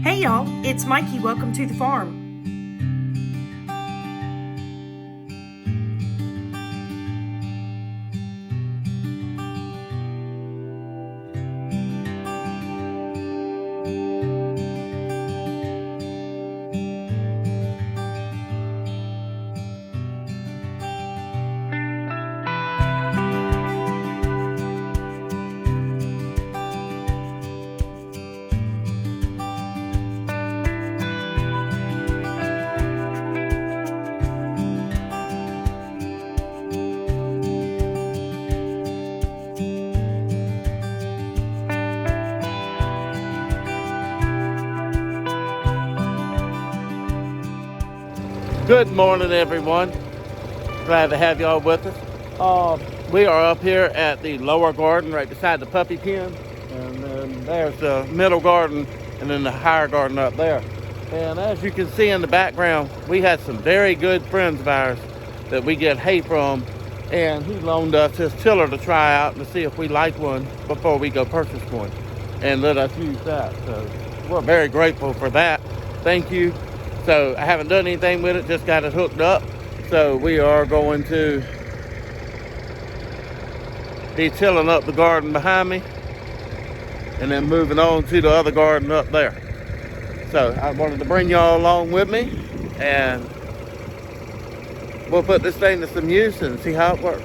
Hey y'all, it's Mikey. Welcome to the farm. Good morning, everyone. Glad to have y'all with us. We are up here at the lower garden right beside the puppy pen. And then there's the middle garden and then the higher garden up there. And as you can see in the background, we had some very good friends of ours that we get hay from. And he loaned us his tiller to try out and to see if we like one before we go purchase one. And let us use that. So we're very grateful for that. Thank you. So I haven't done anything with it, just got it hooked up. So we are going to be tilling up the garden behind me and then moving on to the other garden up there. So I wanted to bring y'all along with me and we'll put this thing to some use and see how it works.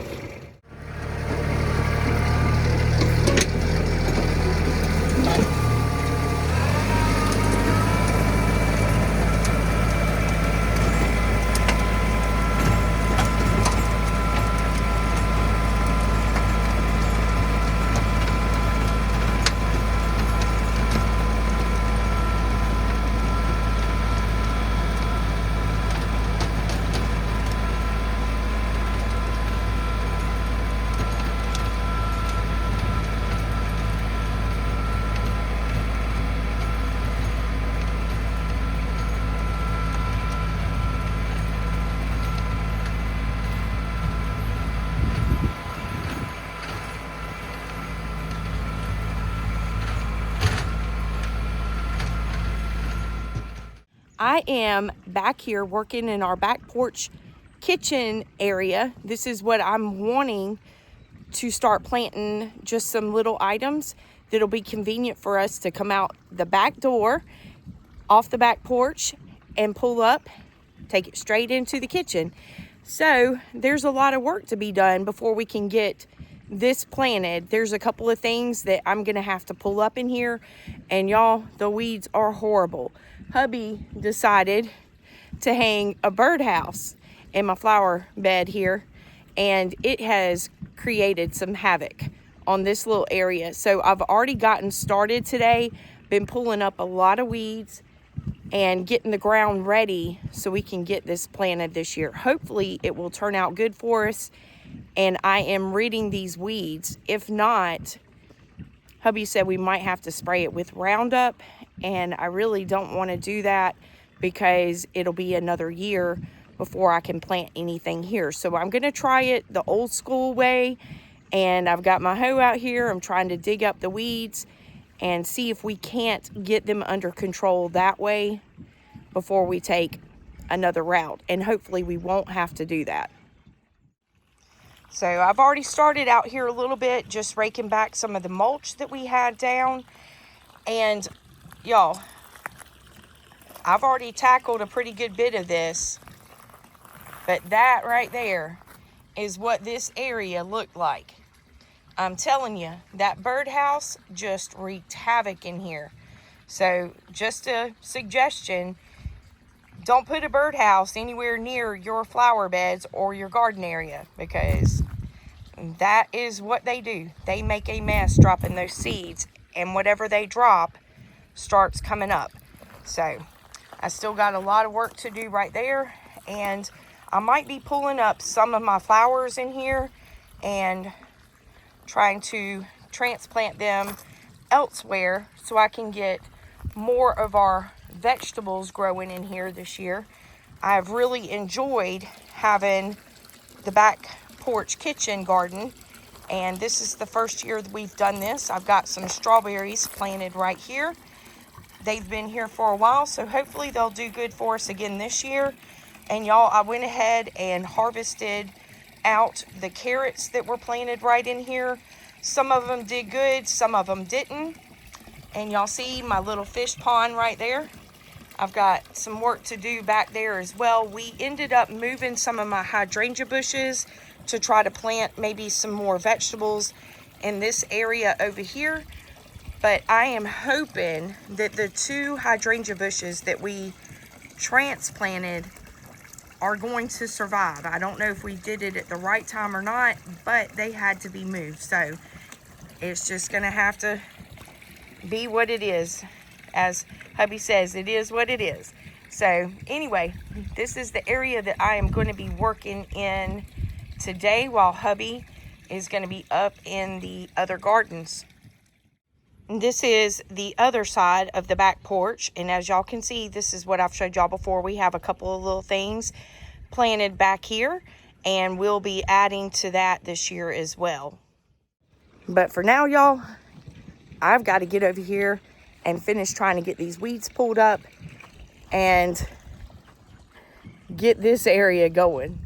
I am back here working in our back porch kitchen area. This is what I'm wanting to start planting, just some little items that'll be convenient for us to come out the back door, off the back porch, and pull up, take it straight into the kitchen. So there's a lot of work to be done before we can get this planted. There's a couple of things that I'm gonna have to pull up in here, and y'all, the weeds are horrible. Hubby decided to hang a birdhouse in my flower bed here, and it has created some havoc on this little area. So I've already gotten started today, been pulling up a lot of weeds and getting the ground ready so we can get this planted this year. Hopefully it will turn out good for us, and I am ridding these weeds. If not, hubby said we might have to spray it with Roundup, and I really don't want to do that because it'll be another year before I can plant anything here. So I'm going to try it the old school way, and I've got my hoe out here. I'm trying to dig up the weeds and see if we can't get them under control that way before we take another route, and hopefully we won't have to do that. So I've already started out here a little bit, just raking back some of the mulch that we had down. And y'all, I've already tackled a pretty good bit of this, but that right there is what this area looked like. I'm telling you, that birdhouse just wreaked havoc in here. So just a suggestion, don't put a birdhouse anywhere near your flower beds or your garden area, because that is what they do. They make a mess dropping those seeds, and whatever they drop starts coming up. So I still got a lot of work to do right there, and I might be pulling up some of my flowers in here and trying to transplant them elsewhere so I can get more of our vegetables growing in here this year. I've really enjoyed having the back porch kitchen garden, and this is the first year that we've done this. I've got some strawberries planted right here. They've been here for a while, so hopefully they'll do good for us again this year. And y'all, I went ahead and harvested out the carrots that were planted right in here. Some of them did good, some of them didn't. And y'all see my little fish pond right there. I've got some work to do back there as well. We ended up moving some of my hydrangea bushes to try to plant maybe some more vegetables in this area over here. But I am hoping that the 2 hydrangea bushes that we transplanted are going to survive. I don't know if we did it at the right time or not, but they had to be moved. So it's just gonna have to be what it is. As hubby says, it is what it is. So anyway, this is the area that I am going to be working in today while hubby is going to be up in the other gardens. This is the other side of the back porch, and as y'all can see, this is what I've showed y'all before. We have a couple of little things planted back here, and we'll be adding to that this year as well. But for now, y'all, I've got to get over here and finish trying to get these weeds pulled up and get this area going.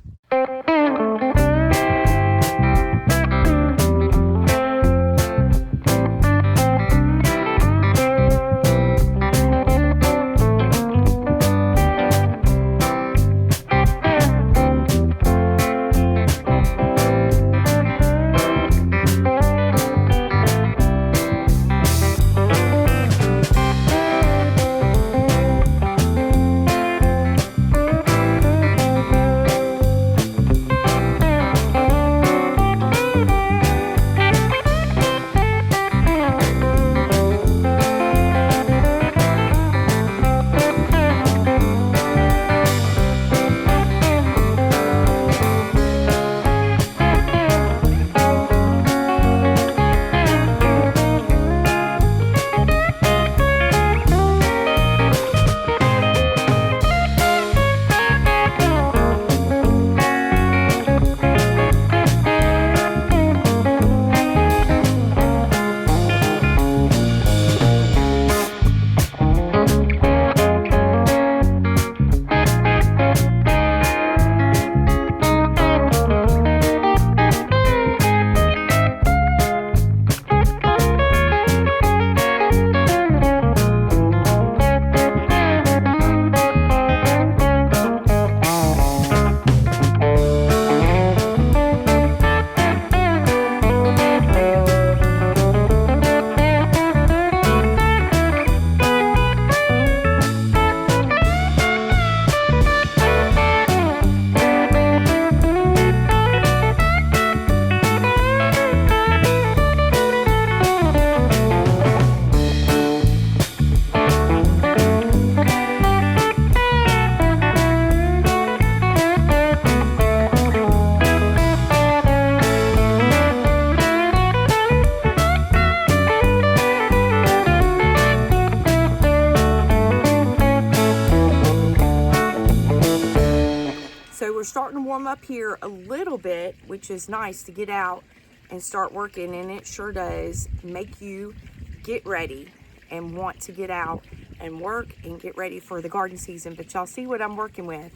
Starting to warm up here a little bit, which is nice to get out and start working, and it sure does make you get ready and want to get out and work and get ready for the garden season. But y'all see what I'm working with,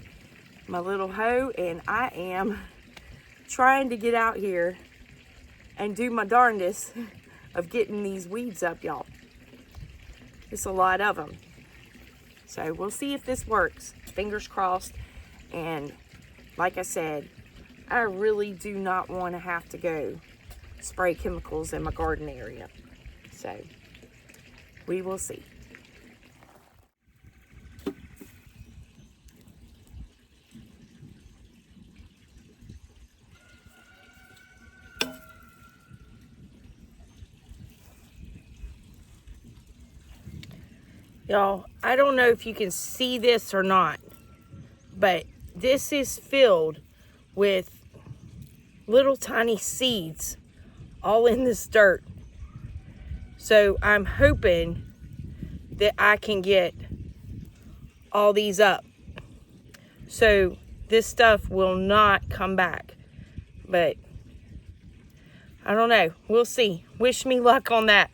my little hoe, and I am trying to get out here and do my darndest of getting these weeds up, y'all. It's a lot of them, so we'll see if this works. Fingers crossed. And like I said, I really do not want to have to go spray chemicals in my garden area. So we will see. Y'all, I don't know if you can see this or not, but this is filled with little tiny seeds all in this dirt. So I'm hoping that I can get all these up, so this stuff will not come back. But I don't know. We'll see. Wish me luck on that.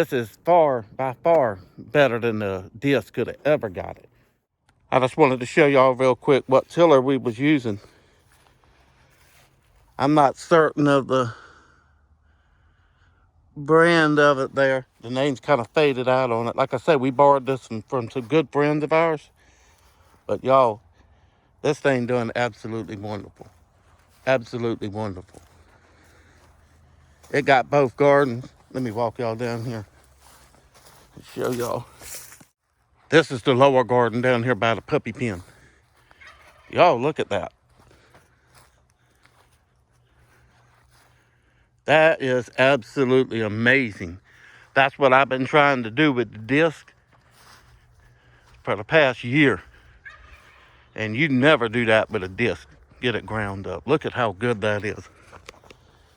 this is by far better than the disc could have ever got it. I just wanted to show y'all real quick what tiller we was using. I'm not certain of the brand of it there. The name's kind of faded out on it. Like I said, we borrowed this from some good friends of ours. But y'all, this thing doing absolutely wonderful. Absolutely wonderful. It got both gardens. Let me walk y'all down here and show y'all. This is the lower garden down here by the puppy pen. Y'all, look at that. That is absolutely amazing. That's what I've been trying to do with the disc for the past year. And you never do that with a disc. Get it ground up. Look at how good that is.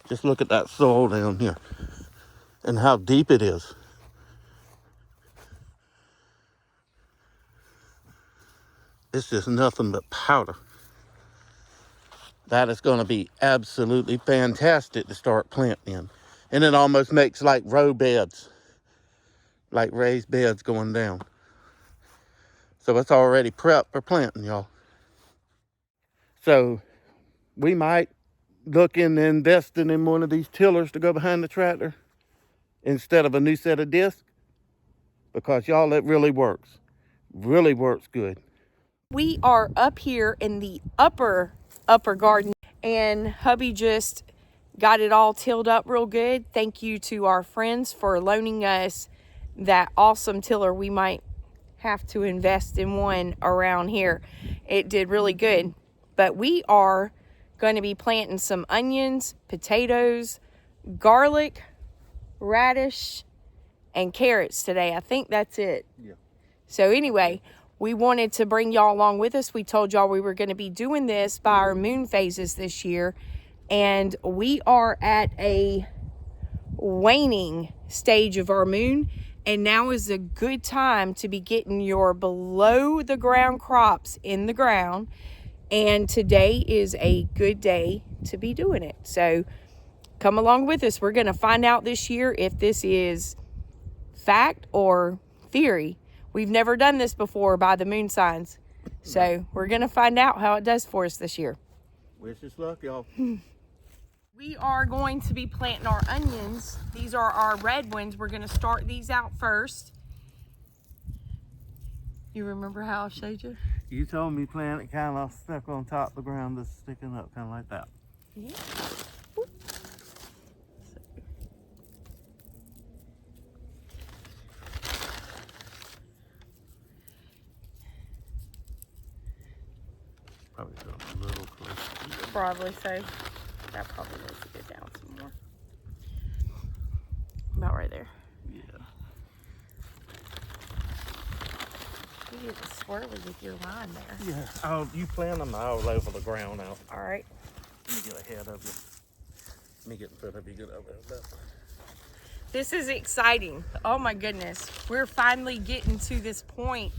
Just look at that soil down here and how deep it is. It's just nothing but powder. That is going to be absolutely fantastic to start planting in. And it almost makes like row beds, like raised beds going down. So it's already prepped for planting, y'all. So we might look into investing in one of these tillers to go behind the tractor instead of a new set of discs, because y'all, it really works. Really works good. We are up here in the upper garden, and hubby just got it all tilled up real good. Thank you to our friends for loaning us that awesome tiller. We might have to invest in one around here. It did really good. But we are going to be planting some onions, potatoes, garlic, radish, and carrots today. I think that's it. Yeah. So anyway, we wanted to bring y'all along with us. We told y'all we were going to be doing this by our moon phases this year. And we are at a waning stage of our moon. And now is a good time to be getting your below the ground crops in the ground. And today is a good day to be doing it. So come along with us. We're going to find out this year if this is fact or theory. We've never done this before by the moon signs. So we're going to find out how it does for us this year. Wish us luck, y'all. We are going to be planting our onions. These are our red ones. We're going to start these out first. You remember how I showed you? You told me plant it kind of stuck on top of the ground, that's sticking up, kind of like that. Yeah. Probably got a little close. Probably so. That probably needs to go down some more. About right there. Yeah. You get swirly with your line there. Yeah. Oh, you plant them, I'll level the ground out. All right. Let me get ahead of you. Let me get in front of you. Get over there. This is exciting. Oh my goodness. We're finally getting to this point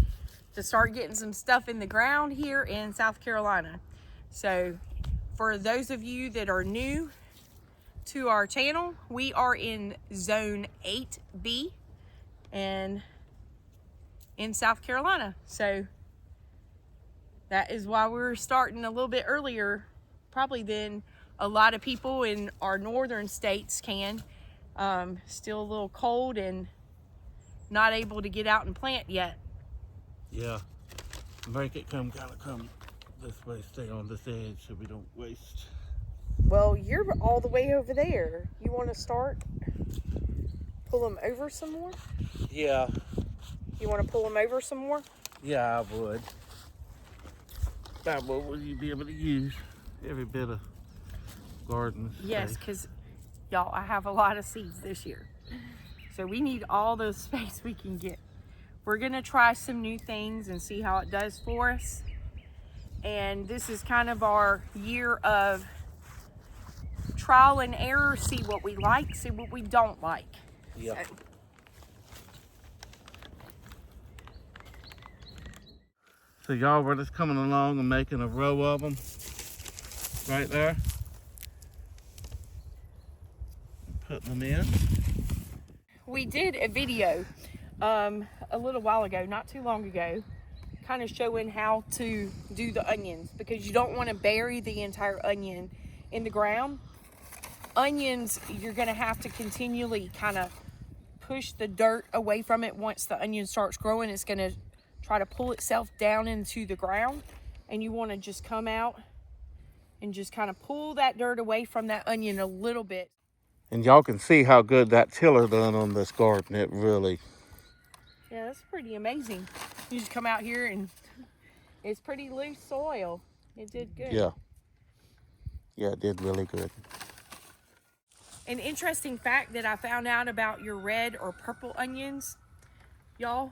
to start getting some stuff in the ground here in South Carolina. So for those of you that are new to our channel, we are in zone 8B and in South Carolina. So that is why we're starting a little bit earlier probably than a lot of people in our northern states can. Still a little cold and not able to get out and plant yet. Yeah. Make it come this way, stay on this edge so we don't waste. Well, you're all the way over there. You want to start? Pull them over some more? Yeah. You want to pull them over some more? Yeah, I would. That would you be able to use every bit of garden space. Yes, because y'all, I have a lot of seeds this year. So we need all the space we can get. We're going to try some new things and see how it does for us. And this is kind of our year of trial and error, see what we like, see what we don't like. Yeah. So y'all, we're just coming along and making a row of them right there. Putting them in. we did a video a little while ago, not too long ago, kind of showing how to do the onions, because you don't want to bury the entire onion in the ground. Onions, you're going to have to continually kind of push the dirt away from it. Once the onion starts growing, it's going to try to pull itself down into the ground, and you want to just come out and just kind of pull that dirt away from that onion a little bit. And y'all can see how good that tiller done on this garden. It really... Yeah, that's pretty amazing. You just come out here and it's pretty loose soil. It did good. Yeah. Yeah, it did really good. An interesting fact that I found out about your red or purple onions, y'all,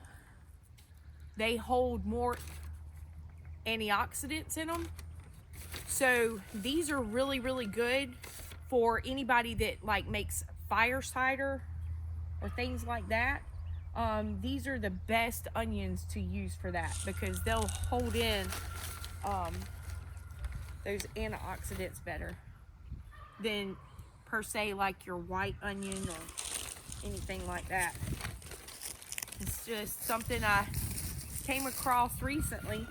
they hold more antioxidants in them. So these are really, really good for anybody that like makes fire cider or things like that. These are the best onions to use for that, because they'll hold in those antioxidants better than per se like your white onion or anything like that. It's just something I came across recently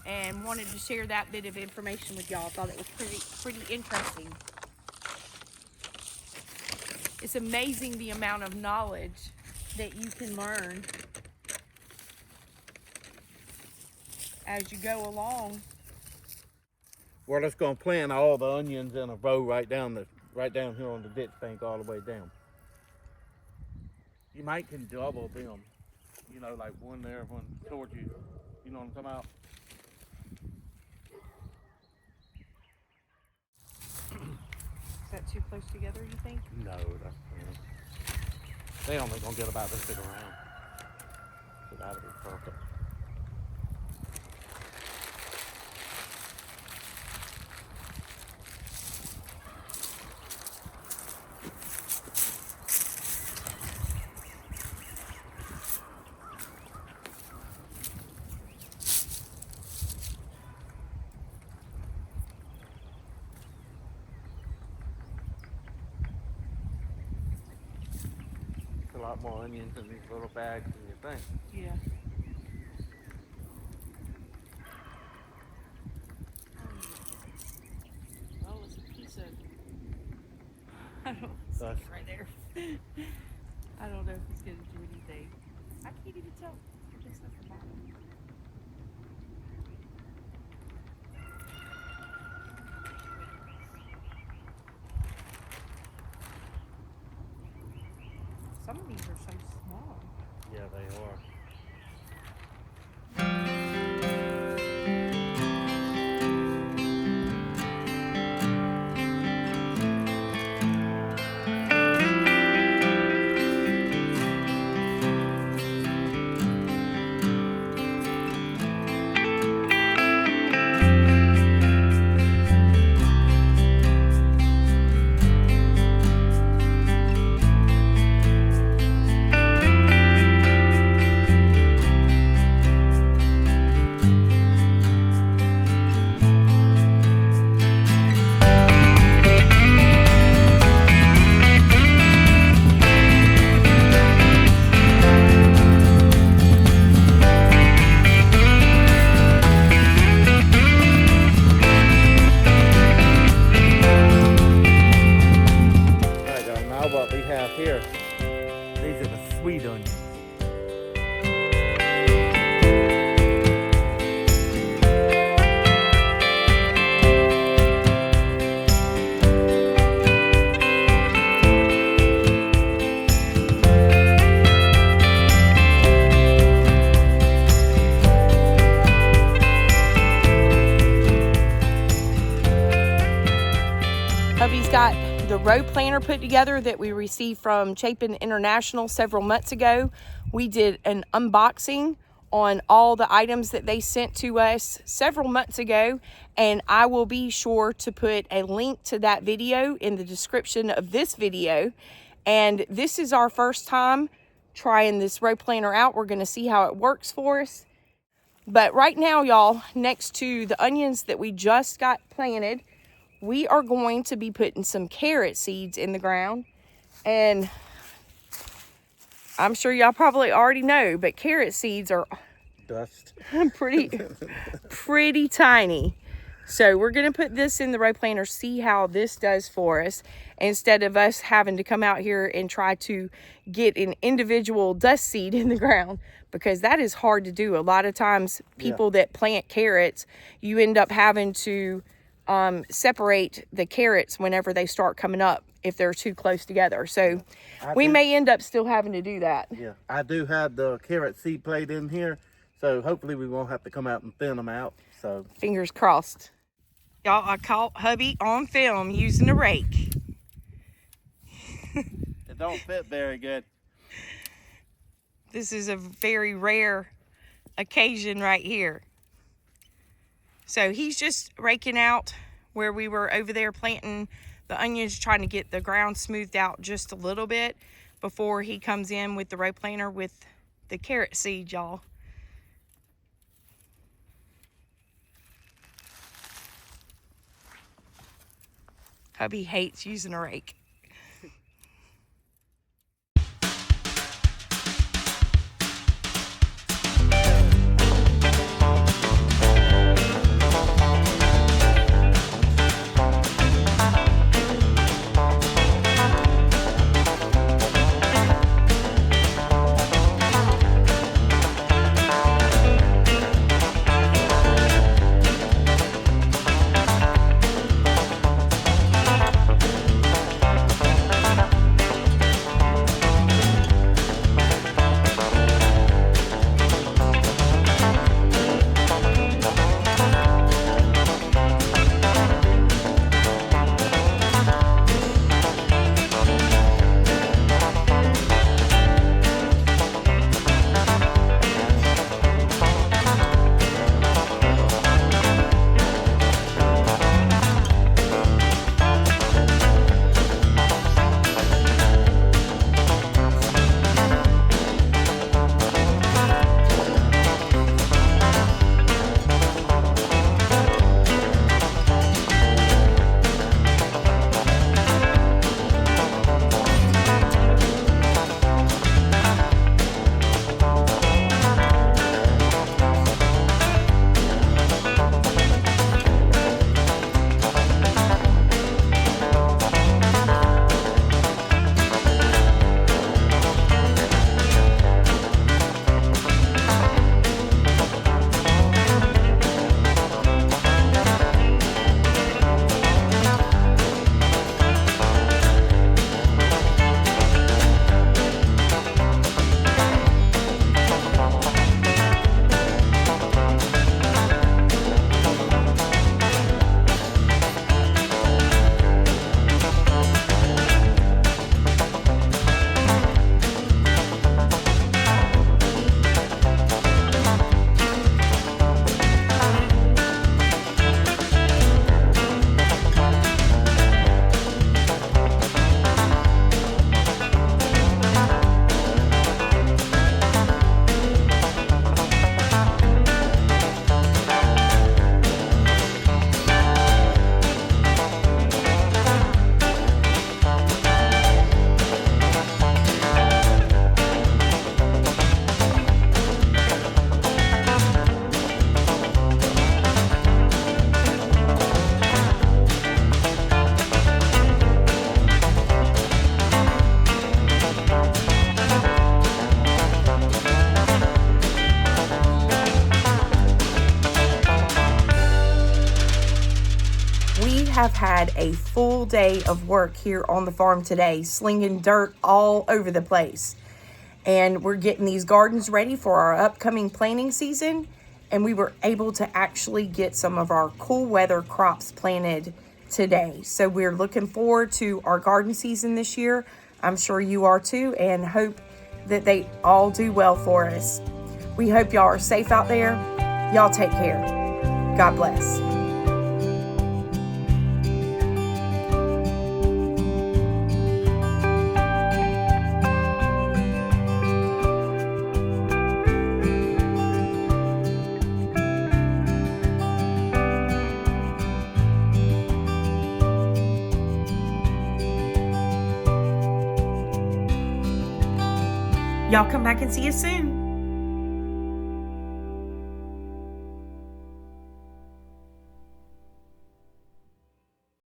and wanted to share that bit of information with y'all. Thought it was pretty interesting. It's amazing the amount of knowledge that you can learn as you go along. We're just gonna plant all the onions in a row right down here on the ditch bank all the way down. You might can double them, you know, like one there, one towards you. You know what I'm talking about? Is that too close together, you think? No, that's fine. They only gonna get about this big around. So that'll be perfect. A lot more onions in these little bags than you think. Yeah. Oh, it's a piece of... I don't know, it's right there. I don't know if it's going to do anything. I can't even tell. Just at the bottom. Some of these are so small. Yeah, they are. What we have here, these are the sweet onions. Hubby's got the row planner put together that we received from Chapin International several months ago. We did an unboxing on all the items that they sent to us several months ago, and I will be sure to put a link to that video in the description of this video. And this is our first time trying this row planner out. We're going to see how it works for us. But right now, y'all, next to the onions that we just got planted, we are going to be putting some carrot seeds in the ground. And I'm sure y'all probably already know, but carrot seeds are Dust. pretty tiny. So we're gonna put this in the row planter, see how this does for us, instead of us having to come out here and try to get an individual dust seed in the ground, because that is hard to do. A lot of times people that plant carrots, you end up having to separate the carrots whenever they start coming up if they're too close together. So we may end up still having to do that. Yeah, I do have the carrot seed plate in here, so hopefully we won't have to come out and thin them out. So fingers crossed. Y'all, I caught hubby on film using a rake. It don't fit very good. This is a very rare occasion right here. So he's just raking out where we were over there planting the onions, trying to get the ground smoothed out just a little bit before he comes in with the row planter with the carrot seed, y'all. Hubby hates using a rake. have had a full day of work here on the farm today, slinging dirt all over the place. And we're getting these gardens ready for our upcoming planting season. And we were able to actually get some of our cool weather crops planted today. So we're looking forward to our garden season this year. I'm sure you are too, and hope that they all do well for us. We hope y'all are safe out there. Y'all take care. God bless. Y'all come back and see us soon.